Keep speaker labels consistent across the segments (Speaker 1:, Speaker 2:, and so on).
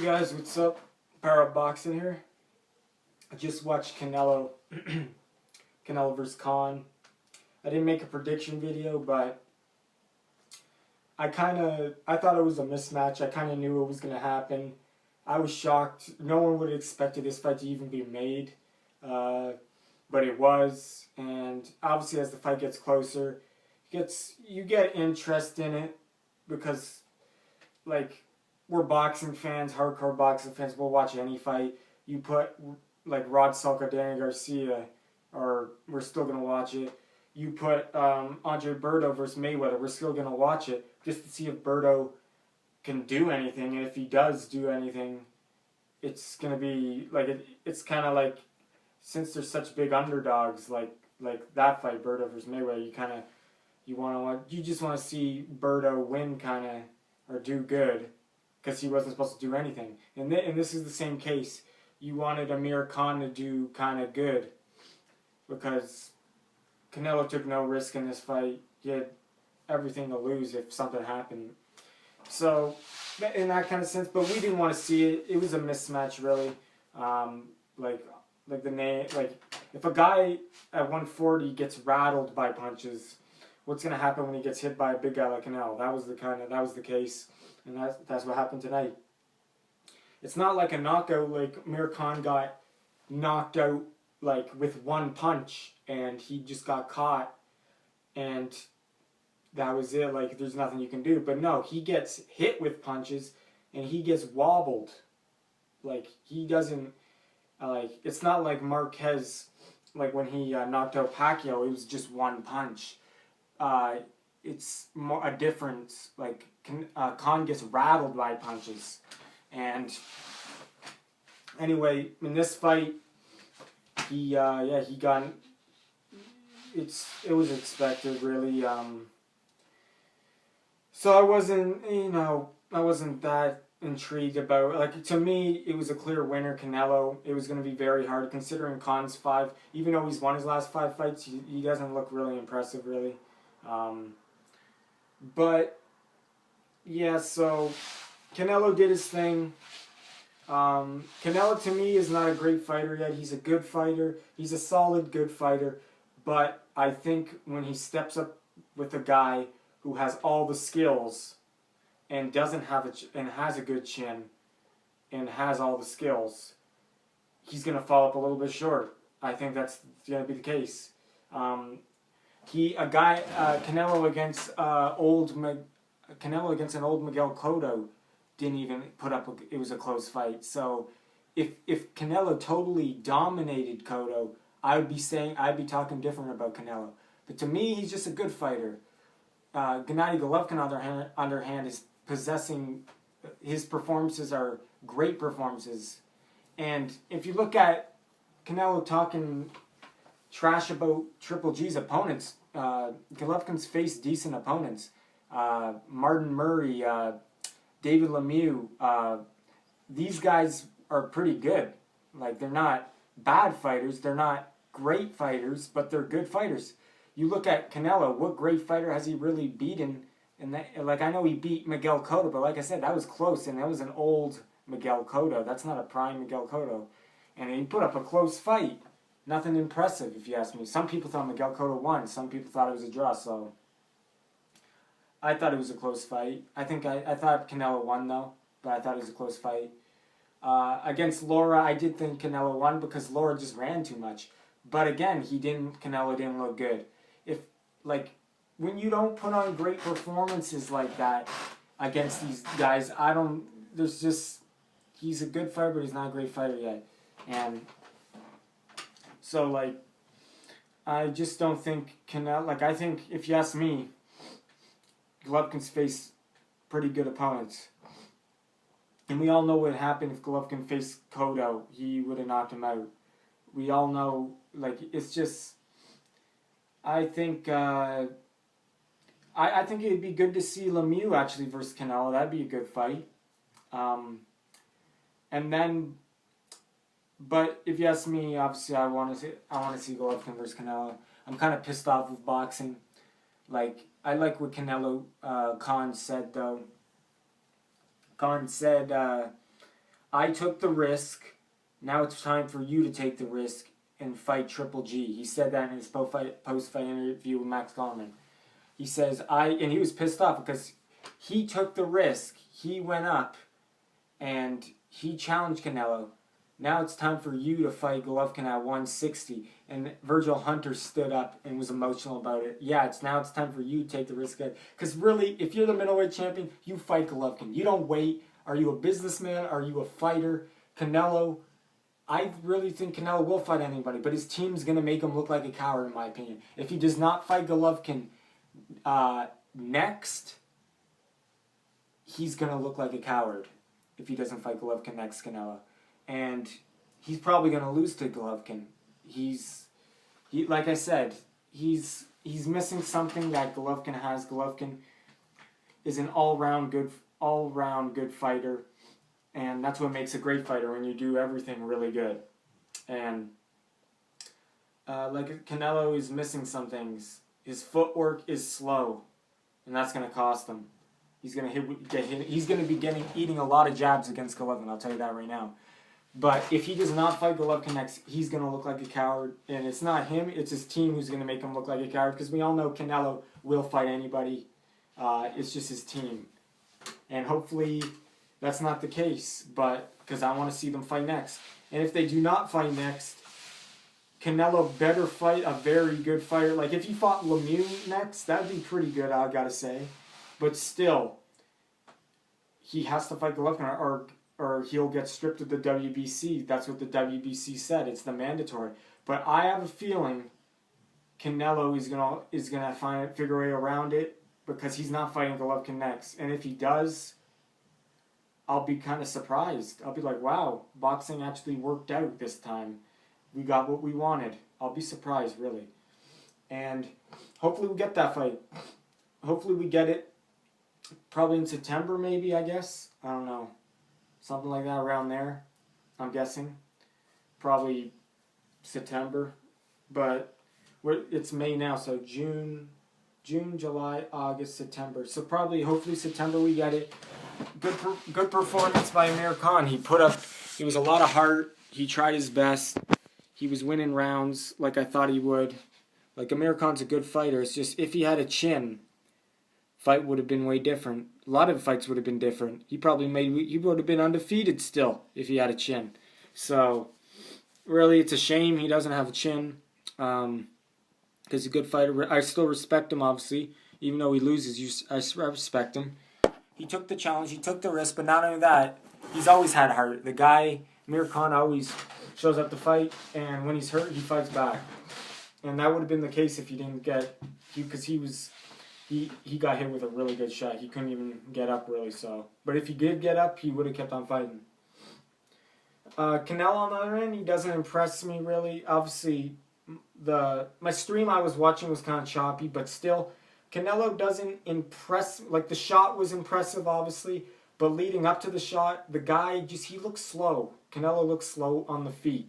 Speaker 1: Hey guys, what's up? Para Boxing here. I just watched Canelo versus Khan. I didn't make a prediction video, but I thought it was a mismatch. I kind of knew it was going to happen. I was shocked. No one would have expected this fight to even be made, but it was. And obviously, as the fight gets closer, you get interest in it because, like, we're boxing fans, hardcore boxing fans. We'll watch any fight. You put like Rod Sulka, Danny Garcia, or we're still gonna watch it. You put Andre Berto versus Mayweather, we're still gonna watch it just to see if Berto can do anything, and if he does do anything, it's gonna be like it's kind of like, since they're such big underdogs, like that fight, Berto versus Mayweather, you just want to see Berto win, or do good, because he wasn't supposed to do anything. And this is the same case. You wanted Amir Khan to do kind of good, because Canelo took no risk in this fight. He had everything to lose if something happened. So, in that kind of sense, but we didn't want to see it. It was a mismatch, really. If a guy at 140 gets rattled by punches, what's going to happen when he gets hit by a big guy like Canelo? That was the case. And that's what happened tonight. It's not like a knockout, like Amir Khan got knocked out like with one punch and he just got caught and that was it. Like, there's nothing you can do. But no, he gets hit with punches and he gets wobbled. Like, he doesn't, it's not like Marquez, like when he knocked out Pacquiao, it was just one punch. It's more a difference. Like, Khan gets rattled by punches, and anyway, in this fight, he got. It was expected, really. So I wasn't that intrigued about. Like, to me, it was a clear winner, Canelo. It was going to be very hard considering Khan's 5. Even though he's won his last 5 fights, he doesn't look really impressive, really. But yeah, so Canelo did his thing. Canelo, to me, is not a great fighter yet. He's a good fighter. He's a solid good fighter. But I think when he steps up with a guy who has all the skills and has a good chin and has all the skills, he's gonna fall up a little bit short. I think that's gonna be the case. Canelo against an old Miguel Cotto didn't even put up. It was a close fight. So if Canelo totally dominated Cotto, I'd be talking different about Canelo. But to me, he's just a good fighter. Gennady Golovkin, on the other hand, is possessing. His performances are great performances, and if you look at Canelo talking trash about Triple G's opponents, Golovkin's faced decent opponents. Martin Murray, David Lemieux, these guys are pretty good. Like, they're not bad fighters, they're not great fighters, but they're good fighters. You look at Canelo, what great fighter has he really beaten? And I know he beat Miguel Cotto, but like I said, that was close, and that was an old Miguel Cotto. That's not a prime Miguel Cotto. And he put up a close fight. Nothing impressive, if you ask me. Some people thought Miguel Cotto won. Some people thought it was a draw, so I thought it was a close fight. I thought Canelo won, though, but I thought it was a close fight. Against Laura, I did think Canelo won because Laura just ran too much. But again, Canelo didn't look good. When you don't put on great performances like that against these guys, he's a good fighter, but he's not a great fighter yet. And so, I just don't think Canelo, I think, if you ask me, Golovkin's faced pretty good opponents. And we all know what happened if Golovkin faced Cotto. He would have knocked him out. We all know, it's just, I think it'd be good to see Lemieux actually versus Canelo. That'd be a good fight. But if you ask me, obviously I want to see Golovkin versus Canelo. I'm kind of pissed off with boxing. I like what Canelo Khan said, though. Khan said, I took the risk. Now it's time for you to take the risk and fight Triple G. He said that in his post-fight interview with Max Gorman. He says, and he was pissed off because he took the risk. He went up and he challenged Canelo. Now it's time for you to fight Golovkin at 160. And Virgil Hunter stood up and was emotional about it. Yeah, now it's time for you to take the risk. Because really, if you're the middleweight champion, you fight Golovkin. You don't wait. Are you a businessman? Are you a fighter? Canelo, I really think Canelo will fight anybody, but his team's going to make him look like a coward, in my opinion. If he does not fight Golovkin next, he's going to look like a coward if he doesn't fight Golovkin next, Canelo. And he's probably going to lose to Golovkin. Like I said, he's missing something that Golovkin has. Golovkin is an all-round good fighter, and that's what makes a great fighter, when you do everything really good. And like Canelo is missing some things. His footwork is slow, and that's going to cost him. He's going to get hit. He's going to be eating a lot of jabs against Golovkin. I'll tell you that right now. But if he does not fight Golovkin next, he's going to look like a coward. And it's not him, it's his team who's going to make him look like a coward. Because we all know Canelo will fight anybody. It's just his team. And hopefully that's not the case. But because I want to see them fight next. And if they do not fight next, Canelo better fight a very good fighter. Like if he fought Lemieux next, that would be pretty good, I got to say. But still, he has to fight Golovkin or he'll get stripped of the WBC. That's what the WBC said. It's the mandatory. But I have a feeling Canelo is gonna figure a way around it, because he's not fighting Golovkin next. And if he does, I'll be kind of surprised. I'll be like, wow, boxing actually worked out this time. We got what we wanted. I'll be surprised, really. And hopefully we get that fight. Hopefully we get it probably in September, maybe, I guess. I don't know. Something like that, around there, I'm guessing. Probably September. But it's May now, so June, July, August, September. So probably, hopefully September we get it. Good performance by Amir Khan. It was a lot of heart. He tried his best. He was winning rounds like I thought he would. Like, Amir Khan's a good fighter. It's just, if he had a chin, fight would have been way different. A lot of fights would have been different. He would have been undefeated still if he had a chin. So, really, it's a shame he doesn't have a chin. Because he's a good fighter. I still respect him, obviously. Even though he loses, I respect him. He took the challenge, he took the risk, but not only that, he's always had heart. The guy, Amir Khan, always shows up to fight, and when he's hurt, he fights back. And that would have been the case if he didn't because he got hit with a really good shot. He couldn't even get up, really, so. But if he did get up, he would have kept on fighting. Canelo, on the other end, he doesn't impress me, really. Obviously, my stream I was watching was kind of choppy, but still, Canelo doesn't impress. Like, the shot was impressive, obviously, but leading up to the shot, the guy he looks slow. Canelo looks slow on the feet.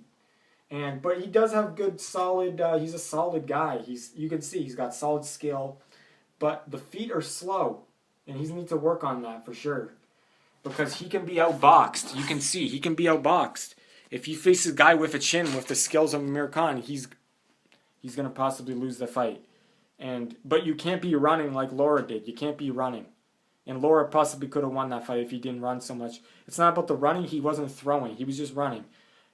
Speaker 1: But he does have good, solid, he's a solid guy. You can see he's got solid skill, but the feet are slow, and he needs to work on that for sure, because he can be outboxed. You can see he can be outboxed. If he faces a guy with a chin with the skills of Amir Khan, he's going to possibly lose the fight. But you can't be running like Laura did. You can't be running. And Laura possibly could have won that fight if he didn't run so much. It's not about the running. He wasn't throwing. He was just running.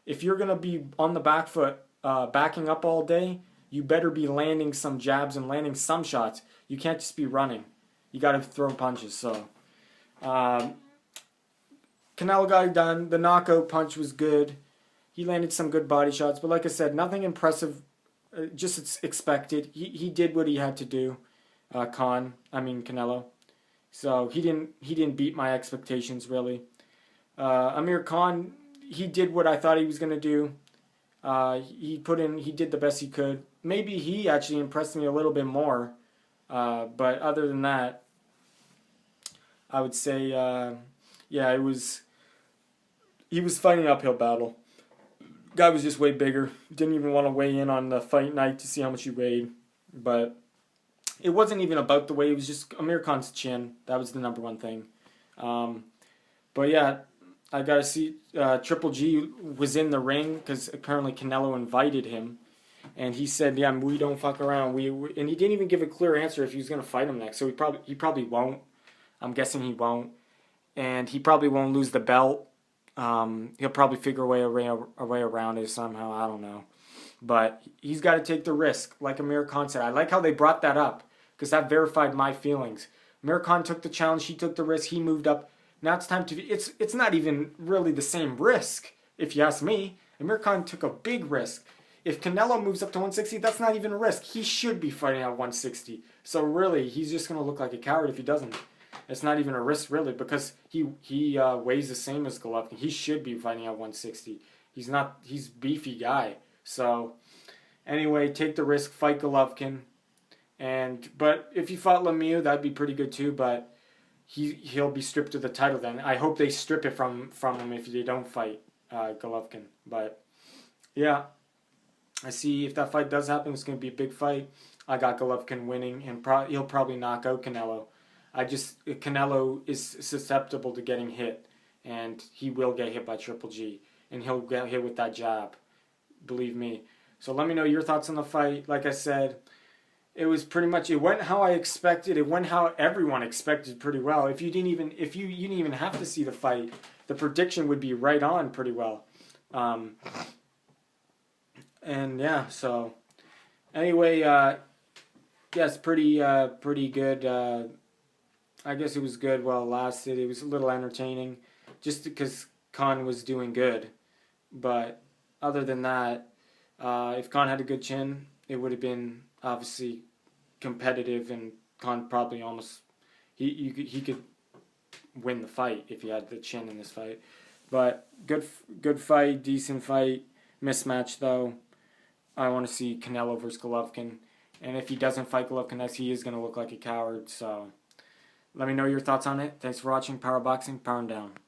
Speaker 1: If you're going to be on the back foot, backing up all day, you better be landing some jabs and landing some shots. You can't just be running. You got to throw punches. So, Canelo got it done. The knockout punch was good. He landed some good body shots. But like I said, nothing impressive. Just expected. He did what he had to do. Canelo. So he didn't beat my expectations, really. Amir Khan, he did what I thought he was gonna do. He did the best he could. Maybe he actually impressed me a little bit more. But other than that, I would say, he was fighting an uphill battle. Guy was just way bigger. Didn't even want to weigh in on the fight night to see how much he weighed. But it wasn't even about the weight. It was just Amir Khan's chin. That was the number one thing. But yeah, I gotta see. Triple G was in the ring because apparently Canelo invited him, and he said, "Yeah, we don't fuck around." And he didn't even give a clear answer if he was gonna fight him next. So he probably won't. I'm guessing he won't, and he probably won't lose the belt. He'll probably figure a way around it somehow. I don't know, but he's got to take the risk, like Amir Khan said. I like how they brought that up because that verified my feelings. Amir Khan took the challenge. He took the risk. He moved up. Now it's time to. It's not even really the same risk, if you ask me. Amir Khan took a big risk. If Canelo moves up to 160, that's not even a risk. He should be fighting at 160. So really, he's just gonna look like a coward if he doesn't. It's not even a risk really because he weighs the same as Golovkin. He should be fighting at 160. He's not. He's a beefy guy. So anyway, take the risk, fight Golovkin, but if he fought Lemieux, that'd be pretty good too. But he'll be stripped of the title then. I hope they strip it from him if they don't fight Golovkin. But yeah, I see if that fight does happen, it's gonna be a big fight. I got Golovkin winning, and he'll probably knock out Canelo. Canelo is susceptible to getting hit, and he will get hit by Triple G, and he'll get hit with that jab. Believe me. So let me know your thoughts on the fight. Like I said, it was pretty much, it went how I expected. It went how everyone expected pretty well. If you didn't even have to see the fight, the prediction would be right on pretty well. And yeah, so anyway, yes, pretty good. I guess it was good while it lasted. It was a little entertaining, just because Khan was doing good. But other than that, if Khan had a good chin, it would have been obviously competitive, and Khan probably almost he could win the fight if he had the chin in this fight. But good fight, decent fight, mismatch though. I want to see Canelo versus Golovkin, and if he doesn't fight Golovkin next, he is going to look like a coward. So let me know your thoughts on it. Thanks for watching Power Boxing. Power 'em down.